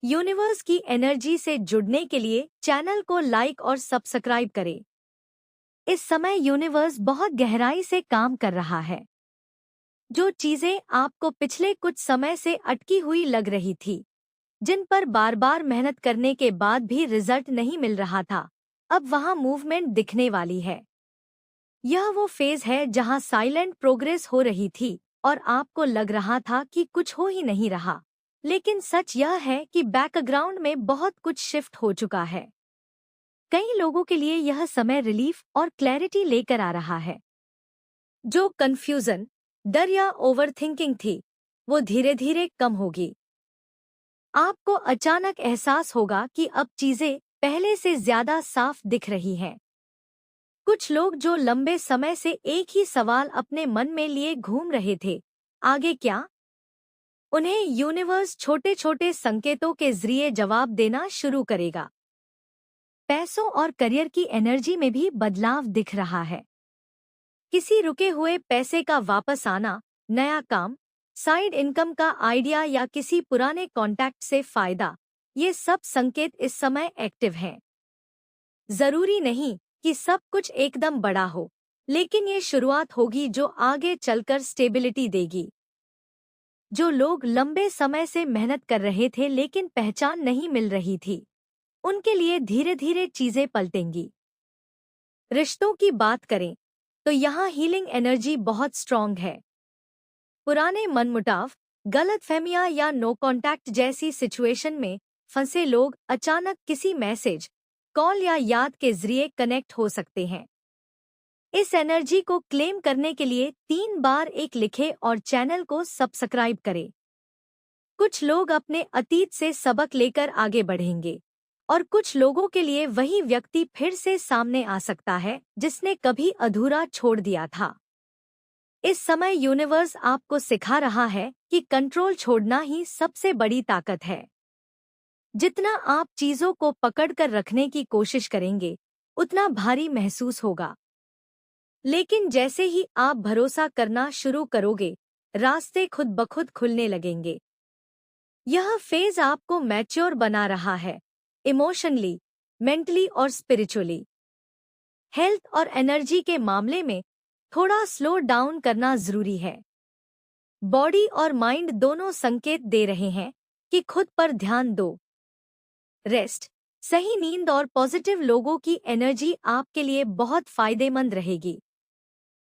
Universe की energy से जुड़ने के लिए चैनल को लाइक और सब्सक्राइब करें। इस समय यूनिवर्स बहुत गहराई से काम कर रहा है। जो चीजें आपको पिछले कुछ समय से अटकी हुई लग रही थी, जिन पर बार बार मेहनत करने के बाद भी रिजल्ट नहीं मिल रहा था, अब वहां मूवमेंट दिखने वाली है। यह वो फेज है जहां साइलेंट प्रोग्रेस हो रही थी और आपको लग रहा था कि कुछ हो ही नहीं रहा। लेकिन सच यह है कि बैकग्राउंड में बहुत कुछ शिफ्ट हो चुका है। कई लोगों के लिए यह समय रिलीफ और क्लैरिटी लेकर आ रहा है। जो कंफ्यूजन, डर या ओवरथिंकिंग थी, वो धीरे धीरे कम होगी। आपको अचानक एहसास होगा कि अब चीजें पहले से ज्यादा साफ दिख रही हैं। कुछ लोग जो लंबे समय से एक ही सवाल अपने मन में लिए घूम रहे थे, आगे क्या, उन्हें यूनिवर्स छोटे छोटे संकेतों के जरिए जवाब देना शुरू करेगा। पैसों और करियर की एनर्जी में भी बदलाव दिख रहा है। किसी रुके हुए पैसे का वापस आना, नया काम, साइड इनकम का आइडिया या किसी पुराने कॉन्टैक्ट से फायदा, ये सब संकेत इस समय एक्टिव हैं। जरूरी नहीं कि सब कुछ एकदम बड़ा हो, लेकिन ये शुरुआत होगी जो आगे चलकर स्टेबिलिटी देगी। जो लोग लंबे समय से मेहनत कर रहे थे लेकिन पहचान नहीं मिल रही थी, उनके लिए धीरे धीरे चीजें पलटेंगी। रिश्तों की बात करें तो यहाँ हीलिंग एनर्जी बहुत स्ट्रॉन्ग है। पुराने मनमुटाव, गलतफहमियां या नो कांटेक्ट जैसी सिचुएशन में फंसे लोग अचानक किसी मैसेज, कॉल या याद के जरिए कनेक्ट हो सकते हैं। इस एनर्जी को क्लेम करने के लिए 3 बार एक लिखे और चैनल को सब्सक्राइब करें। कुछ लोग अपने अतीत से सबक लेकर आगे बढ़ेंगे और कुछ लोगों के लिए वही व्यक्ति फिर से सामने आ सकता है जिसने कभी अधूरा छोड़ दिया था। इस समय यूनिवर्स आपको सिखा रहा है कि कंट्रोल छोड़ना ही सबसे बड़ी ताकत है। जितना आप चीजों को पकड़कर रखने की कोशिश करेंगे, उतना भारी महसूस होगा। लेकिन जैसे ही आप भरोसा करना शुरू करोगे, रास्ते खुद ब खुद खुलने लगेंगे। यह फेज आपको मैच्योर बना रहा है, इमोशनली, मेंटली और स्पिरिचुअली। हेल्थ और एनर्जी के मामले में थोड़ा स्लो डाउन करना जरूरी है। बॉडी और माइंड दोनों संकेत दे रहे हैं कि खुद पर ध्यान दो। रेस्ट, सही नींद और पॉजिटिव लोगों की एनर्जी आपके लिए बहुत फायदेमंद रहेगी।